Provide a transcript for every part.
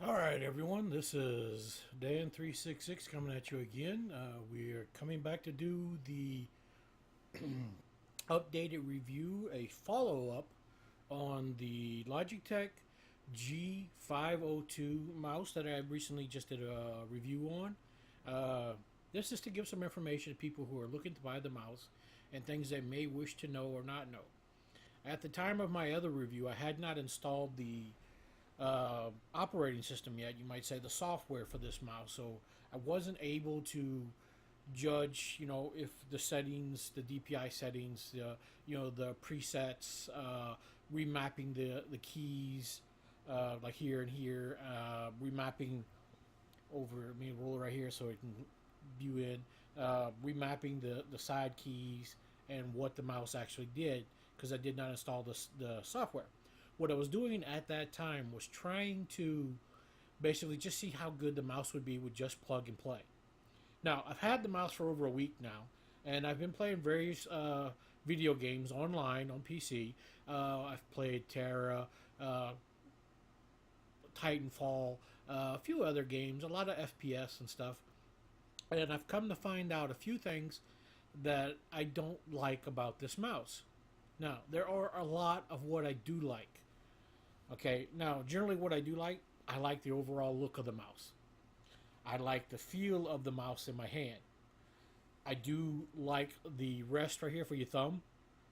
All right, everyone. This is Dan366 coming at you again. We are coming back to do the updated review, a follow up on the Logitech G502 mouse that I recently just did a review on. Uh, this is to give some information to people who are looking to buy the mouse and things they may wish to know or not know. At the time of my other review, I had not installed the operating system yet, you might say, the software for this mouse. So I wasn't able to judge, if the settings, the DPI settings, the presets, remapping the keys, like here and here, remapping over. I mean, roll it right here so it can view in, remapping the side keys and what the mouse actually did because I did not install the software. What I was doing at that time was trying to basically just see how good the mouse would be with just plug and play. Now, I've had the mouse for over a week now, and I've been playing various video games online on PC. I've played Terra, Titanfall, a few other games, a lot of FPS and stuff. And I've come to find out a few things that I don't like about this mouse. Now, there are a lot of what I do like. Okay, now, generally, what I do like, I like the overall look of the mouse. I like the feel of the mouse in my hand. I do like the rest right here for your thumb.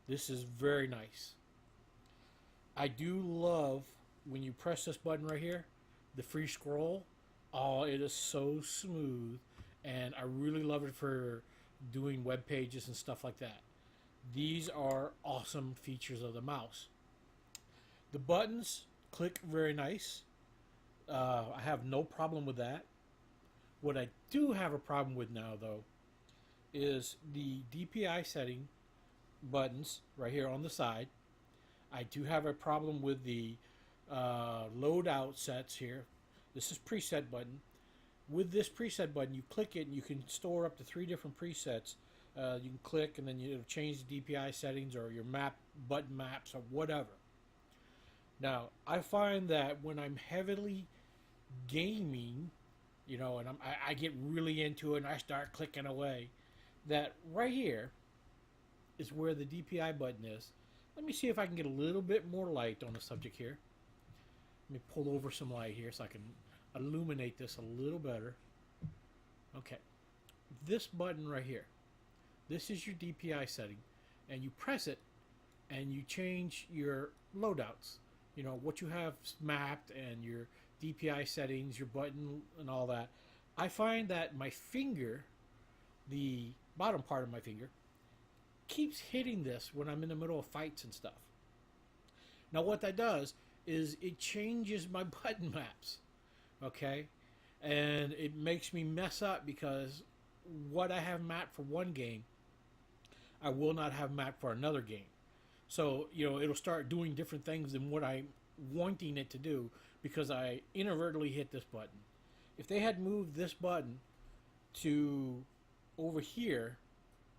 This is very nice. I do love when you press this button right here, the free scroll. Oh, it is so smooth, and I really love it for doing web pages and stuff like that. These are awesome features of the mouse. The buttons click very nice. I have no problem with that. What I do have a problem with now, though, is the DPI setting buttons right here on the side. I do have a problem with the loadout sets here. This is preset button. With this preset button, you click it and you can store up to 3 different presets. You can click and then you change the DPI settings or your map button maps or whatever. Now, I find that when I'm heavily gaming, and I get really into it and I start clicking away, that right here is where the DPI button is. Let me see if I can get a little bit more light on the subject here. Let me pull over some light here so I can illuminate this a little better. Okay. This button right here, this is your DPI setting, and you press it and you change your loadouts. What you have mapped and your DPI settings, your button, and all that. I find that my finger, the bottom part of my finger, keeps hitting this when I'm in the middle of fights and stuff. Now, what that does is it changes my button maps, okay? And it makes me mess up because what I have mapped for one game, I will not have mapped for another game. So, it'll start doing different things than what I'm wanting it to do because I inadvertently hit this button. If they had moved this button to over here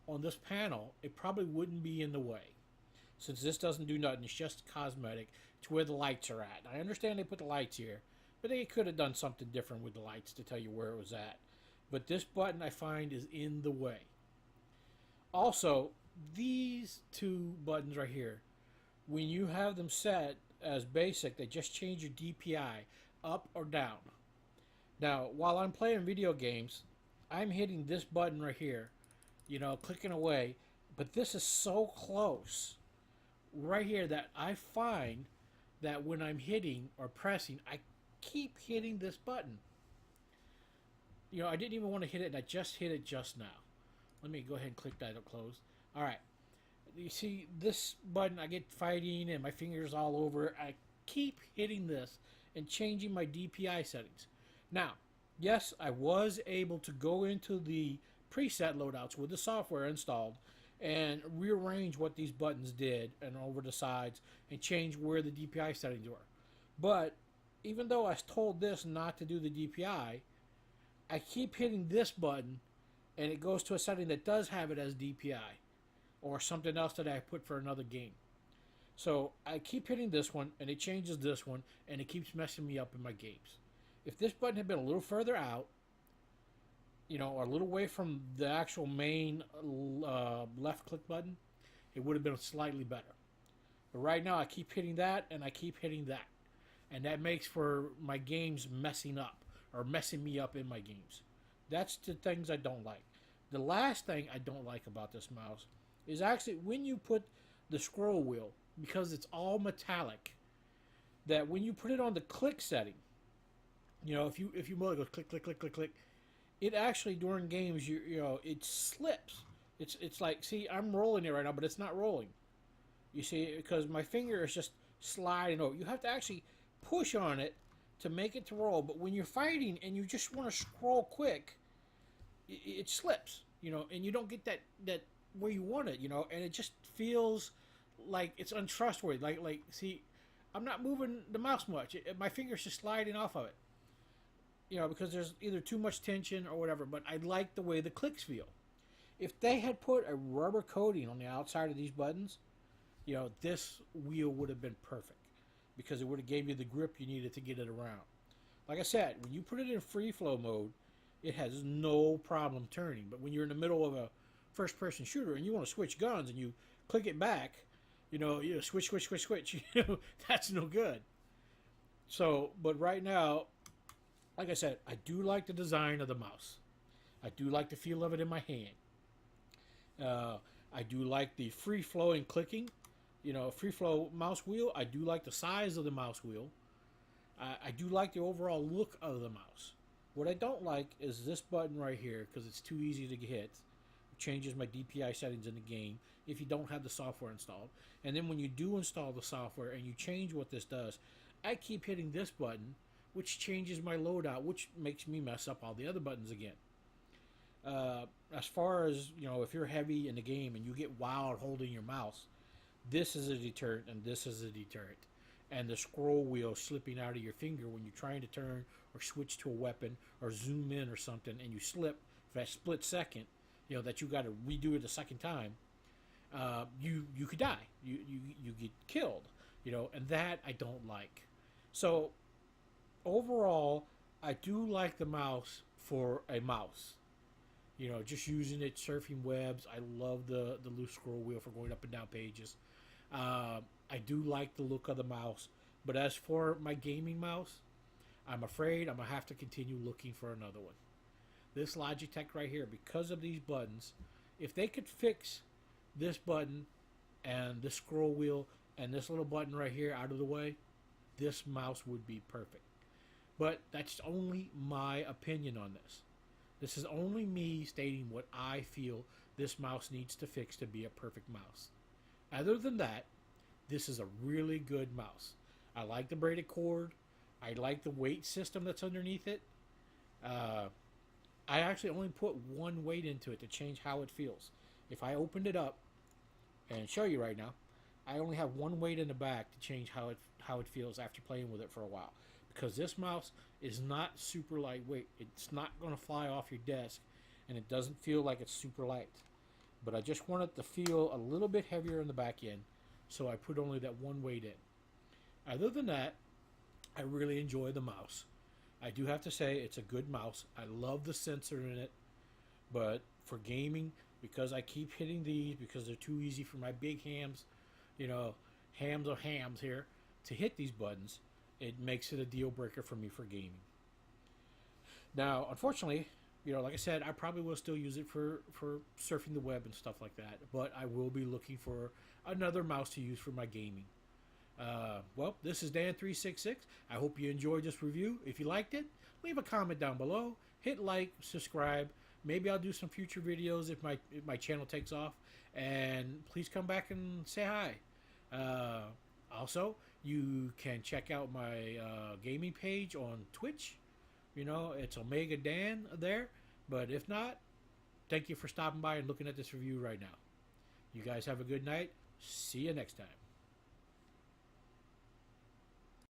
on this panel, it probably wouldn't be in the way. Since this doesn't do nothing, it's just cosmetic. It's where the lights are at. I understand they put the lights here, but they could have done something different with the lights to tell you where it was at. But this button I find is in the way. Also, these two buttons right here, when you have them set as basic, they just change your DPI up or down. Now, while I'm playing video games, I'm hitting this button right here, clicking away, but this is so close right here that I find that when I'm hitting or pressing, I keep hitting this button. I didn't even want to hit it, and I just hit it just now. Let me go ahead and click that up close. All right. You see this button, I get fighting and my fingers all over. I keep hitting this and changing my DPI settings. Now, yes, I was able to go into the preset loadouts with the software installed and rearrange what these buttons did and over the sides and change where the DPI settings were. But even though I was told this not to do the DPI, I keep hitting this button and it goes to a setting that does have it as DPI or something else that I put for another game. So I keep hitting this one and it changes this one and it keeps messing me up in my games. If this button had been a little further out, or a little away from the actual main left click button, it would have been slightly better. But right now, I keep hitting that and I keep hitting that. And that makes for my games messing up or messing me up in my games. That's the things I don't like. The last thing I don't like about this mouse is actually when you put the scroll wheel, because it's all metallic, that when you put it on the click setting, if you move it, goes click click click click click, it actually during games it slips. It's like, see, I'm rolling it right now, but it's not rolling. You see, because my finger is just sliding over. You have to actually push on it to make it to roll. But when you're fighting and you just want to scroll quick, it slips, and you don't get that where you want it, and it just feels like it's untrustworthy. Like, see, I'm not moving the mouse much. My finger's just sliding off of it, because there's either too much tension or whatever. But I like the way the clicks feel. If they had put a rubber coating on the outside of these buttons, this wheel would have been perfect because it would have gave you the grip you needed to get it around. Like I said, when you put it in free flow mode, it has no problem turning. But when you're in the middle of a first person shooter and you want to switch guns and you click it back, switch, that's no good. So, but right now, like I said, I do like the design of the mouse. I do like the feel of it in my hand. I do like the free-flowing clicking, free-flow mouse wheel. I do like the size of the mouse wheel. I do like the overall look of the mouse. What I don't like is this button right here because it's too easy to hit. It changes my DPI settings in the game if you don't have the software installed. And then when you do install the software and you change what this does, I keep hitting this button, which changes my loadout, which makes me mess up all the other buttons again. As far as, if you're heavy in the game and you get wild holding your mouse, this is a deterrent and this is a deterrent. And the scroll wheel slipping out of your finger when you're trying to turn or switch to a weapon or zoom in or something and you slip for that split second, that you got to redo it a second time, you could die. You get killed, and that I don't like. So overall, I do like the mouse for a mouse. Just using it, surfing webs. I love the loose scroll wheel for going up and down pages. I do like the look of the mouse. But as for my gaming mouse, I'm afraid I'm going to have to continue looking for another one. This Logitech right here, because of these buttons, if they could fix this button and this scroll wheel and this little button right here out of the way, this mouse would be perfect. But that's only my opinion on this. This is only me stating what I feel this mouse needs to fix to be a perfect mouse. Other than that, this is a really good mouse. I like the braided cord. I like the weight system that's underneath it. I actually only put one weight into it to change how it feels. If I opened it up and show you right now, I only have one weight in the back to change how it feels after playing with it for a while. Because this mouse is not super lightweight. It's not going to fly off your desk, and it doesn't feel like it's super light. But I just want it to feel a little bit heavier in the back end, so I put only that one weight in. Other than that, I really enjoy the mouse. I do have to say it's a good mouse. I love the sensor in it, but for gaming, because I keep hitting these because they're too easy for my big hams, hams of hams here, to hit these buttons, it makes it a deal breaker for me for gaming. Now, unfortunately, like I said, I probably will still use it for surfing the web and stuff like that, but I will be looking for another mouse to use for my gaming. Well, this is Dan366. I hope you enjoyed this review. If you liked it, leave a comment down below. Hit like, subscribe. Maybe I'll do some future videos if my channel takes off. And please come back and say hi. Also, you can check out my gaming page on Twitch. It's Omega Dan there. But if not, thank you for stopping by and looking at this review right now. You guys have a good night. See you next time.